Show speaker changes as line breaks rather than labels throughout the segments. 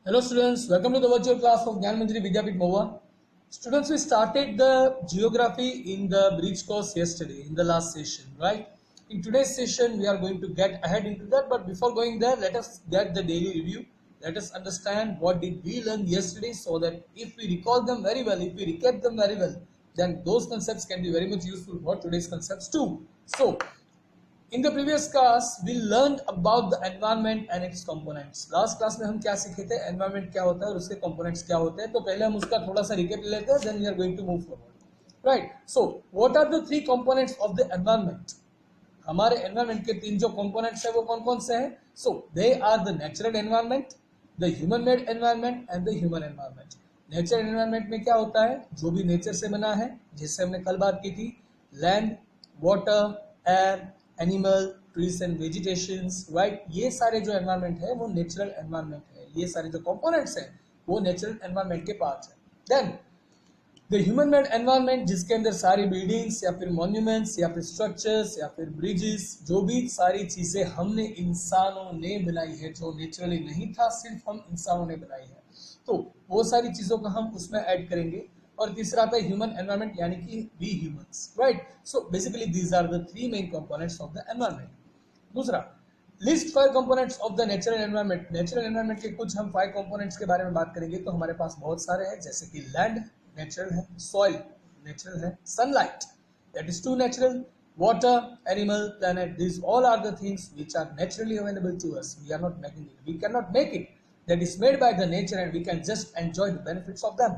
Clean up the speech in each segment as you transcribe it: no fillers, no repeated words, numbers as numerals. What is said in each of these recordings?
Hello students, welcome to the virtual class of Gyan Manjari Vidyapeeth Mohua. Students, we started the geography in the bridge course yesterday in the last session, right? In today's session, we are going to get ahead into that, but before going there, let us get the daily review. Let us understand what did we learn yesterday so that if we recall them very well, if we recap them very well, then those concepts can be very much useful for today's concepts too. So, in the previous class, we learned about the environment and its components. Last class में हम क्या सीखे थे, environment क्या होता है और उसके components क्या होते हैं. तो पहले हम उसका थोड़ा सा recap लेते हैं, then we are going to move forward. Right. So, what are the three components of the environment? हमारे environment के तीन जो components है वो कौन कौन से हैं? So, they are the natural environment, the human-made environment and the human environment. Natural environment में क्या होता है? जो भी nature से बना है, जिससे हमने कल बात की थी, land, water, air, animal, trees and vegetations, right. ये सारे जो एनवायरनमेंट है वो नेचुरल एनवायरनमेंट है. ये सारे जो कंपोनेंट्स हैं वो नेचुरल एनवायरनमेंट के पार्ट्स हैं. Then the human made environment, जिसके अंदर सारी बिल्डिंग्स या फिर मॉन्यूमेंट्स या फिर स्ट्रक्चर्स या फिर ब्रिजेस, जो भी सारी चीजें हमने इंसानों ने बनाई है, जो नेचुरली नहीं था, सिर्फ हम इंसानों ने बनाई है, तो वो सारी चीजों को हम उसमें ऐड करेंगे. और तीसरा आता है ह्यूमन एनवायरनमेंट, यानी कि we humans, right. So basically these are the three main components of the environment. दूसरा, list 5 components of the natural environment. Natural environment के कुछ हम 5 कंपोनेंट्स के बारे में बात करेंगे. तो हमारे पास बहुत सारे हैं, जैसे कि लैंड नेचुरल है, सॉइल नेचुरल है, sunlight that is too natural, water, animal, planet, these all are the things which are naturally available to us. We are not making it, we cannot make it. That is made by the nature and we can just enjoy the benefits of them,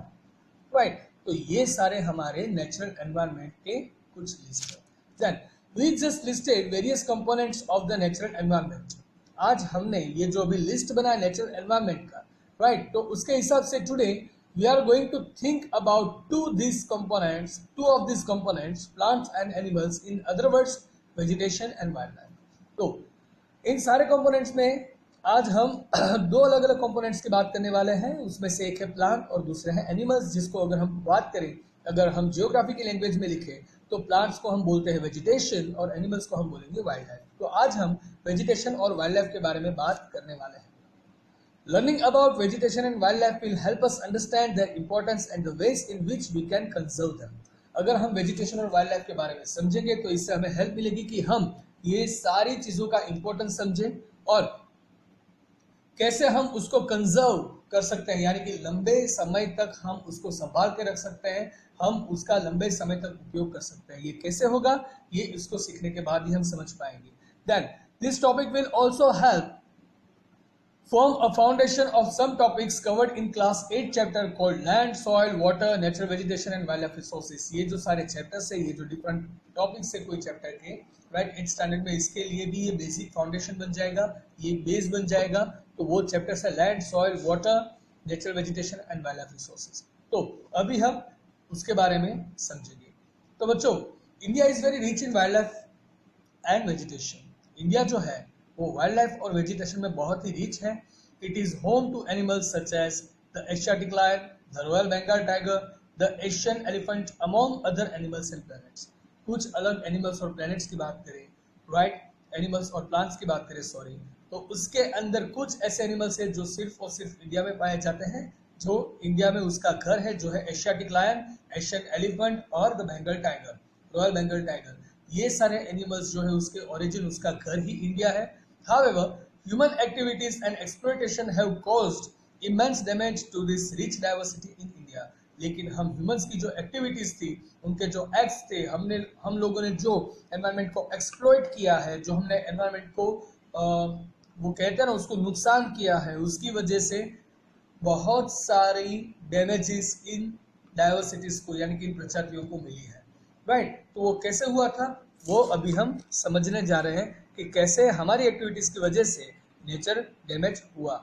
right. तो ये सारे हमारे natural environment के कुछ list है. Then we just listed various components of the natural environment. आज हमने ये जो अभी लिस्ट बनाया नेचुरल एनवायरनमेंट का, राइट, तो उसके हिसाब से today we are going to think about two of these components, plants and animals, in other words vegetation and wildlife. तो इन सारे कंपोनेंट्स में आज हम दो अलग अलग कंपोनेंट्स की बात करने वाले हैं. उसमें से एक है प्लांट और दूसरे हैं एनिमल्स, जिसको अगर हम बात करें, अगर हम जियोग्राफी की लैंग्वेज में लिखें, तो प्लांट्स को हम बोलते हैं वेजिटेशन और एनिमल्स को हम बोलेंगे वाइल्ड लाइफ. तो आज हम वेजिटेशन और वाइल्ड लाइफ के बारे में बात करने वाले हैं. Learning about vegetation and wildlife will help us understand their importance and the ways in which we can conserve them. अगर हम वेजिटेशन और वाइल्ड लाइफ के बारे में समझेंगे तो इससे हमें हेल्प मिलेगी कि हम ये सारी चीज़ों का इम्पोर्टेंस समझें और कैसे हम उसको कंजर्व कर सकते हैं, यानी कि लंबे समय तक हम उसको संभाल के रख सकते हैं, हम उसका लंबे समय तक उपयोग कर सकते हैं. ये कैसे होगा, ये इसको सीखने के बाद ही हम समझ पाएंगे. Then this topic will also help form a foundation of some topics covered in class 8 chapter called land, soil, water, natural vegetation and wildlife resources. ये जो सारे चैप्टर्स है, ये जो डिफरेंट टॉपिक्स है कोई चैप्टर के, राइट, 8th स्टैंडर्ड में, इसके लिए भी ये बेसिक फाउंडेशन बन जाएगा, ये बेस बन जाएगा. तो वो चैप्टर्स है land, soil, water, natural vegetation and wildlife resources. तो अभी हम उसके बारे में समझेंगे. तो बच्चों, India is very rich in wild life and vegetation. India जो है वो वाइल्ड लाइफ और वेजिटेशन में बहुत ही रिच है. It is home to animals such as the Asiatic lion, the royal Bengal tiger, the Asian elephant, among other animals and planets. कुछ अलग एनिमल्स और प्लैनेट्स की बात करें, राइट, एनिमल्स और प्लांट्स की बात करें, सॉरी, तो उसके अंदर कुछ ऐसे एनिमल्स है जो सिर्फ और सिर्फ इंडिया में पाए जाते हैं, जो इंडिया में उसका घर है, जो है एशियाटिक लायन, एशियन एलिफेंट और the Bengal tiger, royal Bengal tiger. ये सारे एनिमल्स जो है उसके ओरिजिन, उसका घर ही इंडिया है. However, human activities and exploitation have caused immense damage to this rich diversity in India. लेकिन हम ह्यूमंस की जो एक्टिविटीज थी, उनके जो एक्ट्स थे, हम लोगों ने जो एनवायरनमेंट को एक्सप्लॉइट किया है, जो हमने एनवायरनमेंट को वो कहते हैं ना, उसको नुकसान किया है, उसकी वजह से बहुत सारी डैमेजेस इन डाइवर्सिटीज को, यानी कि इन प्रजातियों को मिली है, राइट. तो वो कैसे हुआ था, वो अभी हम समझने जा रहे हैं कि कैसे हमारी एक्टिविटीज की वजह से नेचर डैमेज हुआ.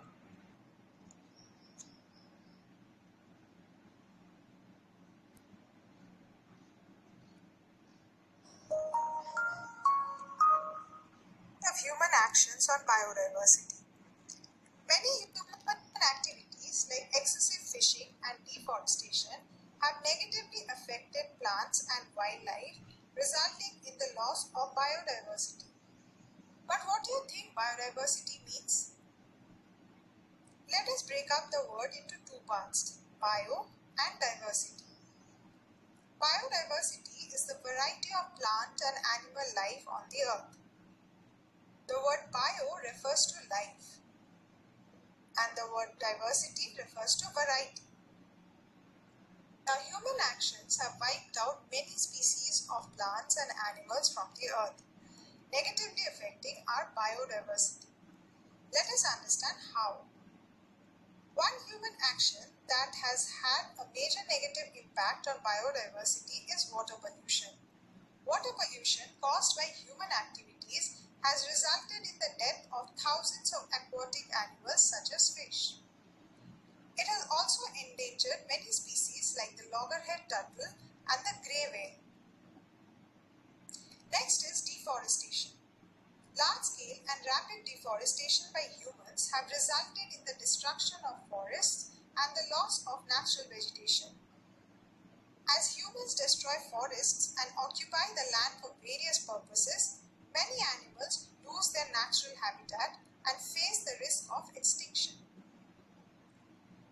Of human actions on biodiversity. Many human activities like excessive fishing and deforestation have negatively affected plants and wildlife, resulting in the loss of biodiversity. But what do you think biodiversity means? Let us Let's break up the word into two parts, bio and diversity. Biodiversity is the variety of plant and animal life on the earth. The word bio refers to life and the word diversity refers to variety. Now, human actions have wiped out many species of plants and animals from the earth, negatively affecting our biodiversity. Let us understand how. One human action that has had a major negative impact on biodiversity is water pollution. Water pollution caused by human activities has resulted in the death of thousands of aquatic animals such as fish. It has also endangered many species like the loggerhead turtle and the grey whale. Next is deforestation. Large-scale and rapid deforestation by humans have resulted in the destruction of forests and the loss of natural vegetation. As humans destroy forests and occupy the land for various purposes, many animals lose their natural habitat and face the risk of extinction.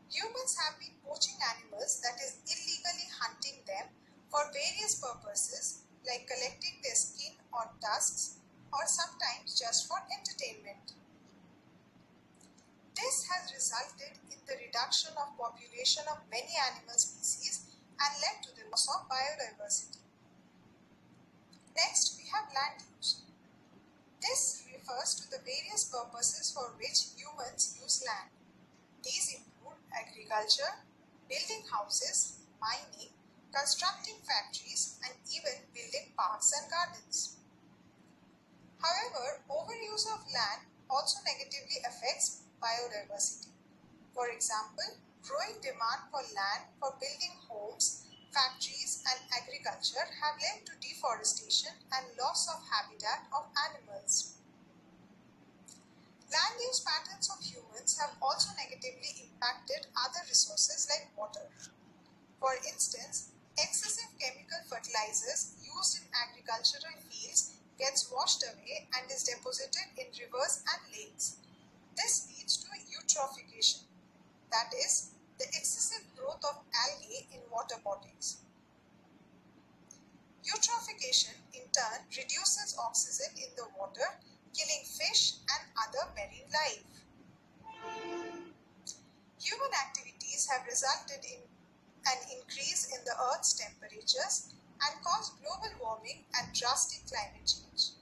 Humans have been poaching animals, that is, illegally hunting them for various purposes like collecting their skin or tusks, or sometimes just for entertainment. This has resulted in the reduction of population of many animal species and led to the loss of biodiversity. Next, we have land use. This refers to the various purposes for which humans use land. These include agriculture, building houses, mining, constructing factories, and even building parks and gardens. However, overuse of land also negatively affects biodiversity. For example, growing demand for land for building homes, factories, and agriculture have led to deforestation and loss of habitat of animals. Land use patterns of humans have also negatively impacted other resources like water. For instance, excessive chemical fertilizers used in agricultural fields gets washed away and is deposited in rivers and lakes. This leads to eutrophication, that is, the excessive growth of algae in water bodies. Eutrophication in turn reduces oxygen in the water, killing fish and other marine life. Human activities have resulted in an increase in the Earth's temperatures and caused global warming and drastic climate change.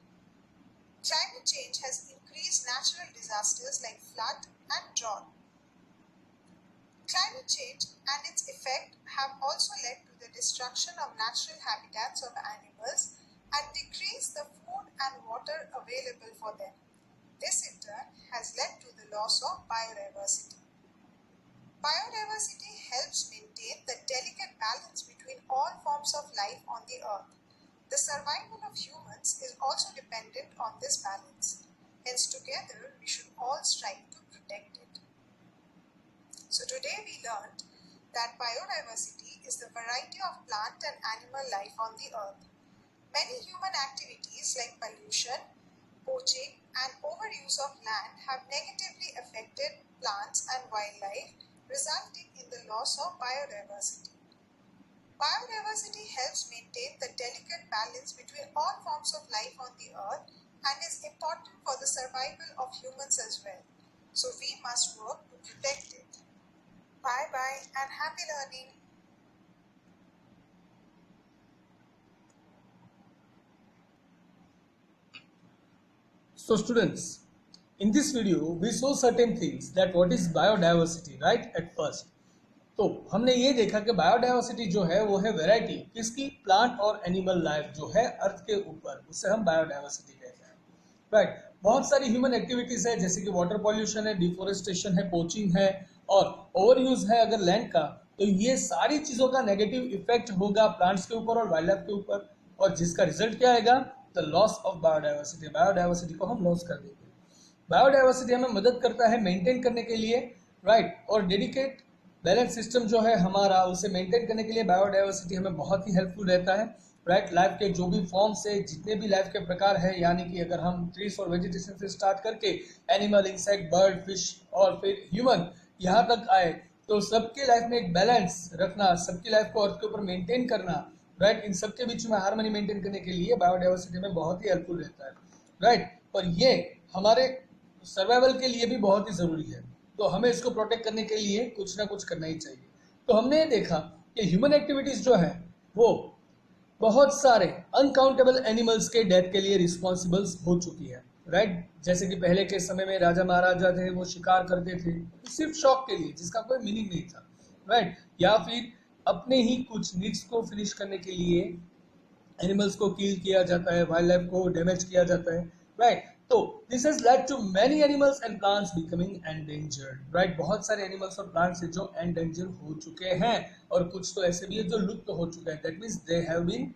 Climate change has increased natural disasters like flood and drought. Climate change and its effect have also led to the destruction of natural habitats of animals and decreased the food and water available for them. This in turn has led to the loss of biodiversity. Biodiversity helps maintain the delicate balance between all forms of life on the earth. The survival of humans is also dependent on this balance. Hence, together we should all strive to protect it. So today we learned that biodiversity is the variety of plant and animal life on the earth. Many human activities like pollution, poaching, and overuse of land have negatively affected plants and wildlife, resulting in the loss of biodiversity. Biodiversity helps maintain the delicate balance between all forms of life on the earth and is important for the survival of humans as well. So we must work to protect it. Bye-bye and happy learning.
So students, in this video we saw certain things that what is biodiversity, right? At first तो हमने ये देखा कि biodiversity जो है वो है variety किसकी, प्लांट और एनिमल लाइफ जो है अर्थ के ऊपर, उससे हम बायोडाइवर्सिटी कहते हैं, राइट। बहुत सारी ह्यूमन एक्टिविटीज है जैसे कि वाटर पॉल्यूशन है, डिफोरेस्टेशन है, पोचिंग है और ओवर यूज है अगर लैंड का, तो ये सारी चीजों का नेगेटिव इफेक्ट होगा प्लांट्स के ऊपर और वाइल्ड लाइफ के ऊपर, और जिसका रिजल्ट क्या आएगा, the loss of biodiversity. Biodiversity को हम लॉस कर देंगे। बायोडाइवर्सिटी हमें मदद करता है मेंटेन करने के लिए, राइट, और डेडिकेट बैलेंस सिस्टम जो है हमारा उसे मेंटेन करने के लिए बायोडाइवर्सिटी हमें बहुत ही हेल्पफुल रहता है, राइट। लाइफ के जो भी फॉर्म से जितने भी लाइफ के प्रकार है, यानी कि अगर हम ट्रीज और वेजिटेशन से स्टार्ट करके एनिमल, इंसेक्ट, बर्ड, फिश और फिर ह्यूमन, यहाँ तक आए, तो सबके लाइफ में एक बैलेंस रखना, सबकी लाइफ को अर्थ के ऊपर मेंटेन करना, राइट, इन सबके बीच में हार्मनी मेंटेन करने के लिए बायोडाइवर्सिटी में बहुत ही हेल्पफुल रहता है, राइट। और ये हमारे सर्वाइवल के लिए भी बहुत ही जरूरी है, तो हमें इसको प्रोटेक्ट करने के लिए कुछ ना कुछ करना ही चाहिए। तो हमने ये देखा कि ह्यूमन एक्टिविटीज जो है वो बहुत सारे अनकाउंटेबल एनिमल्स के डेथ के लिए रिस्पॉन्सिबल हो चुकी है, राइट। जैसे कि पहले के समय में राजा महाराजा थे, वो शिकार करते थे सिर्फ शौक के लिए, जिसका कोई मीनिंग नहीं था, राइट। या फिर अपने ही कुछ नीड्स को फिनिश करने के लिए एनिमल्स को किल किया जाता है, वाइल्ड लाइफ को डैमेज किया जाता है, राइट। तो this has led to many animals and plants becoming endangered, right. बहुत सारे एनिमल्स और प्लांट्स हैं जो एंडेंजर हो चुके हैं, और कुछ तो ऐसे भी है जो लुप्त हो चुके हैं, that means they have been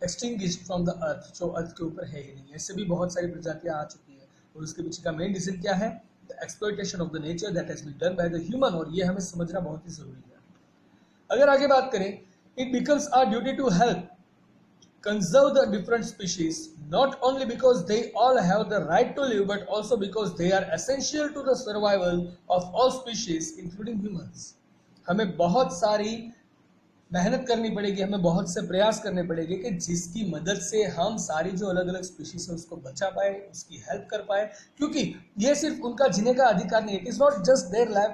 extinguished from the earth, जो अर्थ के ऊपर है ही नहीं। ऐसे भी बहुत सारी प्रजातियां आ चुकी है, और उसके पीछे का मेन रीजन क्या है? The exploitation of the nature that has been done by the human, और ये हमें समझना बहुत ही जरूरी है। अगर आगे बात करें, it becomes our duty to help conserve the different species, not only because they all have the right to live, but also because they are essential to the survival of all species including humans. हमें बहुत सारी मेहनत करनी पड़ेगी, हमें बहुत से प्रयास करने पड़ेंगे कि जिसकी मदद से हम सारी जो अलग अलग स्पीशीज है उसको बचा पाए, उसकी हेल्प कर पाए, क्योंकि ये सिर्फ उनका जीने का अधिकार नहीं है। It is not just their life,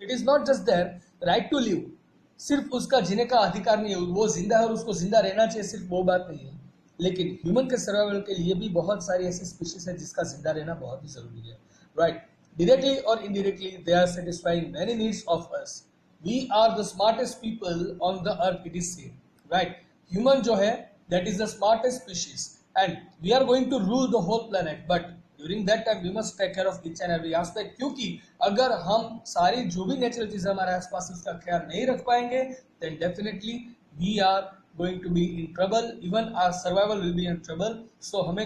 it is not just their right to live, सिर्फ उसका जीने का अधिकार नहीं है, वो जिंदा है और उसको जिंदा रहना चाहिए, सिर्फ वो बात नहीं है, लेकिन ह्यूमन के सर्वाइवल के लिए भी बहुत सारी ऐसी स्पीशीज है जिसका जिंदा रहना बहुत ही जरूरी है, राइट। डायरेक्टली और indirectly they are satisfying many needs of us. We are the smartest people on the earth, it is said, right. Human जो है that is the smartest species, and we are going to rule the whole planet, but during that time we must take care of each and every aspect, क्योंकि अगर हम सारी जो भी natural चीजें हमारे आसपास उसका ख्याल नहीं रख पाएंगे, then definitely we are going to be in trouble, even our survival will be in trouble. So हमें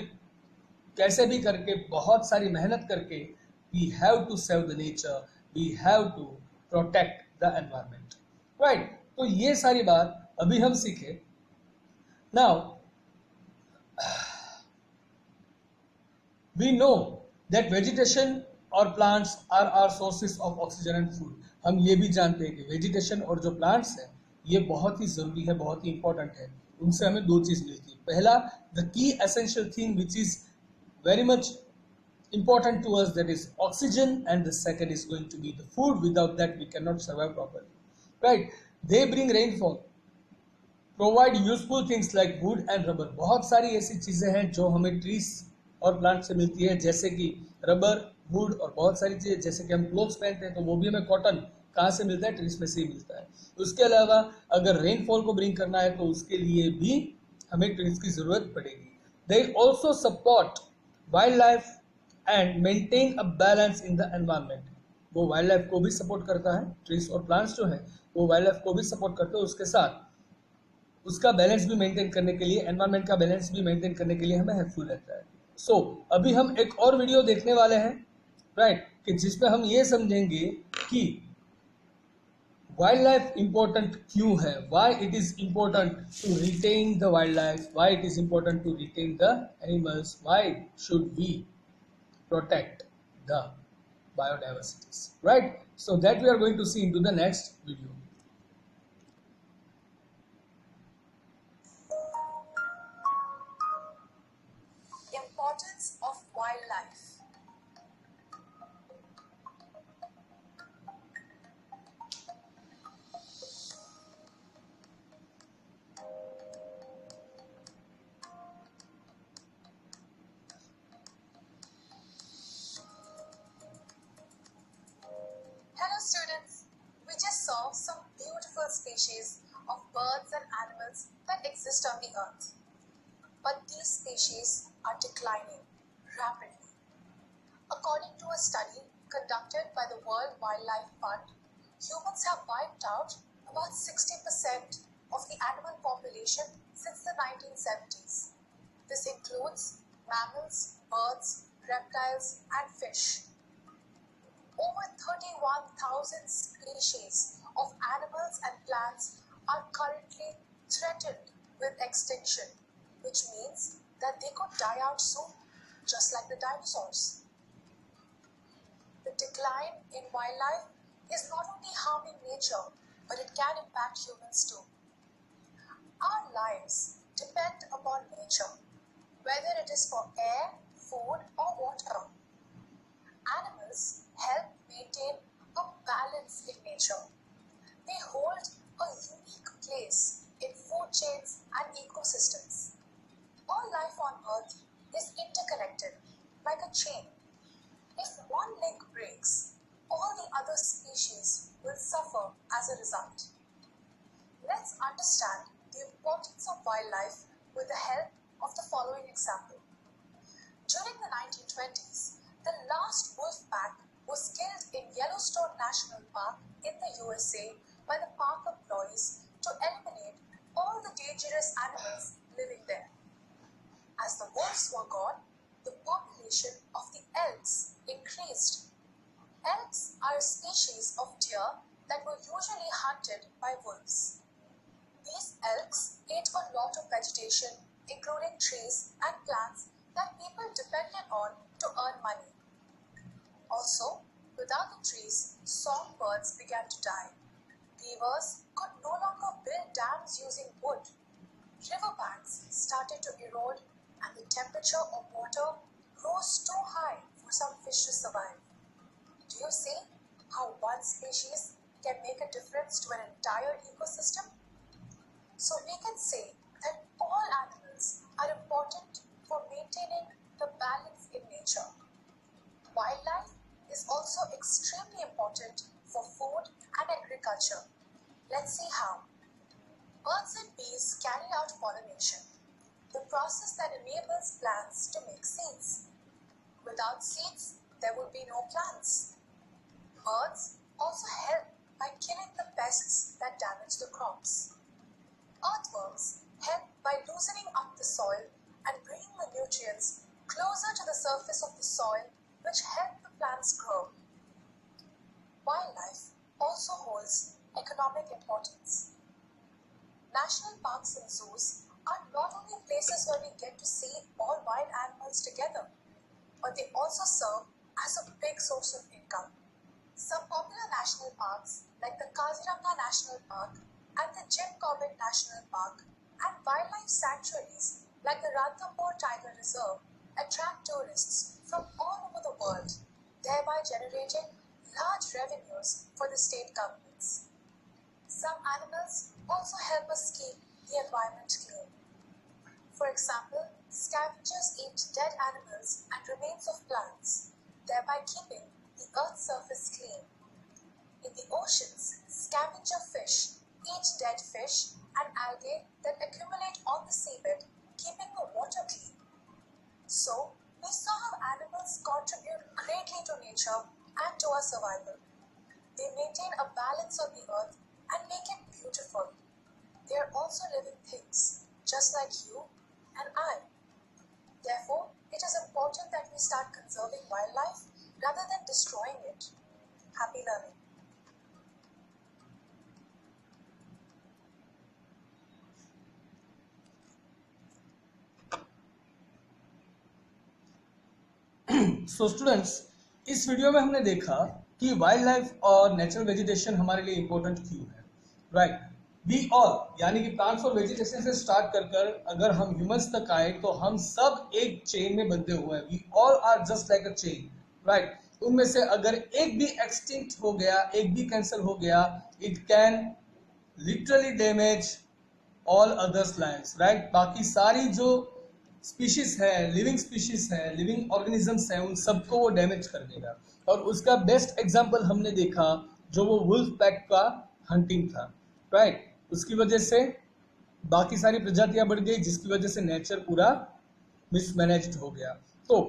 कैसे भी करके, बहुत सारी मेहनत करके, we have to save the nature, we have to protect the environment, right. तो ये सारी बात अभी हम सीखे। Now we know that vegetation or plants are our sources of oxygen and food. हम ये भी जानते हैं कि वेजिटेशन और जो प्लांट्स हैं ये बहुत ही जरूरी है, बहुत ही इंपॉर्टेंट है, उनसे हमें दो चीज मिलती है। पहला, the key essential thing which is very much important to us, that is oxygen, and the second is going to be the food. Without that we cannot survive properly, right? They bring rainfall, provide useful things like wood and rubber. बहुत सारी ऐसी चीजें हैं जो हमें trees और plant से मिलती है, जैसे कि रबर, वुड, और बहुत सारी चीजें, जैसे कि हम क्लोथ्स पहनते हैं तो वो भी हमें कॉटन कहाँ से मिलता है? ट्रीज में से ही मिलता है। उसके अलावा अगर रेनफॉल को ब्रिंग करना है तो उसके लिए भी हमें ट्रीज की जरूरत पड़ेगी। They also support wild life and maintain a balance in the environment. वो वाइल्ड लाइफ को भी सपोर्ट करता है, ट्रीज और प्लांट्स जो है वो वाइल्ड लाइफ को भी सपोर्ट करते हैं, उसके साथ उसका बैलेंस भी मेंटेन करने के लिए, एनवायरमेंट का बैलेंस भी मेंटेन करने के लिए हमें हेल्पफुल रहता है। सो अभी हम एक और वीडियो देखने वाले हैं, राइट, कि जिसमें हम ये समझेंगे कि वाइल्ड लाइफ इंपॉर्टेंट क्यों है, why it is important to retain the wild life, why it is important to retain the animals, why should we protect the biodiversities, right? So that we are going to see into the next video.
Importance of wildlife. Hello students, we just saw some beautiful species of birds and animals that exist on the earth. But these species are declining rapidly. According to a study conducted by the World Wildlife Fund, humans have wiped out about 60% of the animal population since the 1970s. This includes mammals, birds, reptiles, and fish. Over 31,000 species of animals and plants are currently threatened with extinction, which means that they could die out soon, just like the dinosaurs. the decline in wildlife is not only harming nature, but it can impact humans too. Our lives depend upon nature, whether it is for air, food, or water. Animals help maintain a balance in nature. They hold a unique place in food chains and ecosystems. All life on Earth is interconnected like a chain. If one link breaks, all the other species will suffer as a result. Let's understand the importance of wildlife with the help of the following example. During the 1920s, the last wolf pack was killed in Yellowstone National Park in the USA by the park employees to eliminate all the dangerous animals living there. As the wolves were gone, the population of the elks increased. Elks are a species of deer that were usually hunted by wolves. These elks ate a lot of vegetation, including trees and plants that people depended on to earn money. Also, without the trees, songbirds began to die. Beavers could no longer build dams using wood. Riverbanks started to erode, and the temperature of water rose too high for some fish to survive. Do you see how one species can make a difference to an entire ecosystem? So we can say that all animals are important for maintaining the balance in nature. Wildlife is also extremely important for food and agriculture. Let's see how. Birds and bees carry out pollination, the process that enables plants to make seeds. Without seeds, there would be no plants. Birds also help by killing the pests that damage the crops. Earthworms help by loosening up the soil and bringing the nutrients closer to the surface of the soil, which help the plants grow. Wildlife also holds economic importance. National parks and zoos are not only places where we get to see all wild animals together, but they also serve as a big source of income. Some popular national parks, like the Kaziranga National Park and the Jim Corbett National Park, and wildlife sanctuaries like the Ranthambore Tiger Reserve attract tourists from all over the world, thereby generating large revenues for the state governments. Some animals also help us keep the environment clean. For example, scavengers eat dead animals and remains of plants, thereby keeping the Earth's surface clean. In the oceans, scavenger fish eat dead fish and algae that accumulate on the seabed, keeping the water clean. So, we saw how animals contribute greatly to nature and to our survival. They maintain a balance on the earth and make it beautiful. They are also living things, just like you and I. Therefore, it is important that we start conserving wildlife rather than destroying it. Happy learning.
So students, इस video में हमने देखा कि wild life और natural vegetation हमारे लिए important क्यों है, राइट। वी ऑल यानी कि प्लांट्स और वेजिटेशन से स्टार्ट कर अगर हम ह्यूमंस तक आए तो हम सब एक चेन में बंधे हुए हैं। We all are just like a chain, right. उनमें से अगर एक भी एक्सटिंक्ट हो गया, एक भी कैंसिल हो गया, it can literally damage all others lives, right. बाकी सारी जो स्पीशीज है, लिविंग स्पीशीज है, लिविंग ऑर्गेनिजम्स हैं, उन सबको वो डैमेज कर देगा। और उसका बेस्ट एग्जांपल हमने देखा जो वो वुल्फ पैक का हंटिंग था, राइट। उसकी वजह से बाकी सारी प्रजातियां बढ़ गई, जिसकी वजह से नेचर पूरा मिसमैनेज्ड हो गया। तो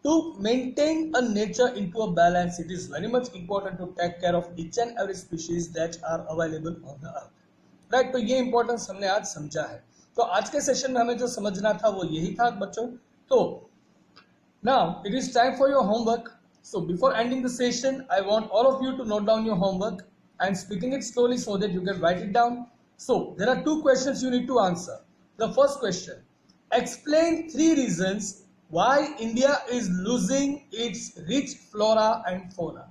to maintain a nature into a balance, it is very much important to take care of each and every species that are available on the earth, right. तो ये इंपॉर्टेंस हमने आज समझा है। तो आज के सेशन में हमें जो समझना था वो यही था बच्चों। तो now it is time for your homework. So before ending the session, I want all of you to note down your homework and speaking it slowly so that you can write it down. So there are two questions you need to answer. The first question: explain 3 reasons why India is losing its rich flora and fauna.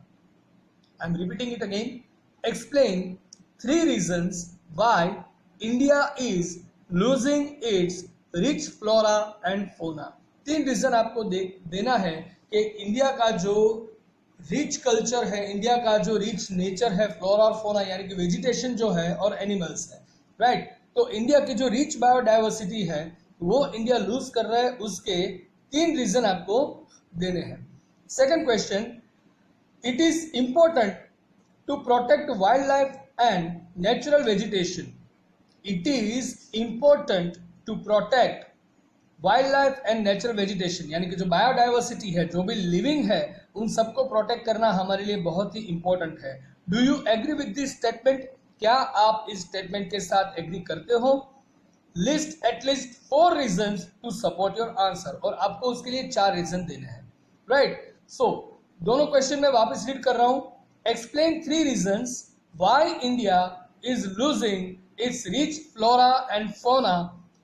I'm repeating it again. Explain 3 reasons why India is losing its rich flora and fauna. 3 reason आपको देना है कि India का जो rich culture है, India का जो rich nature है, फ्लोरा और फोना यानी कि वेजिटेशन जो है और एनिमल्स है, राइट। तो इंडिया की जो रिच बायोडाइवर्सिटी है वो इंडिया लूज कर रहा है, उसके 3 रीजन आपको देने हैं। Second question, it is important to protect wild life and natural vegetation. It is important to protect wild life and natural vegetation यानी कि जो बायोडाइवर्सिटी है, जो भी लिविंग है, उन सबको प्रोटेक्ट करना हमारे लिए बहुत ही इंपॉर्टेंट है। Do you agree with this statement? क्या आप इस स्टेटमेंट के साथ एग्री करते हो? List at least 4 reasons to support your answer, और आपको उसके लिए 4 रीजन देने हैं, राइट। सो दोनों क्वेश्चन में वापस रीड कर रहा हूं। Explain 3 reasons why India is losing its rich flora and fauna,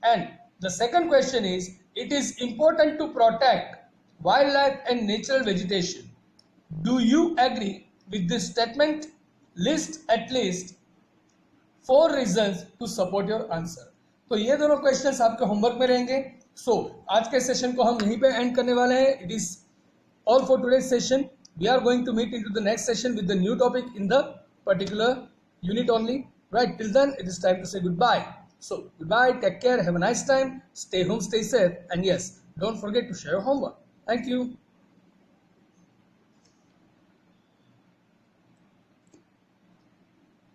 and the second question is, it is important to protect wildlife and natural vegetation. Do you agree with this statement? List at least 4 reasons to support your answer. तो ये दोनों questions आपके homework में रहेंगे। सो आज के session को हम यहीं पे एंड करने वाले हैं। It is all for today session. We are going to meet into the next session with the new topic in the particular unit only, right? Till then it is time to say goodbye. So goodbye, take care, have a nice time, stay home, stay safe, and yes, don't forget to share your homework. Thank you.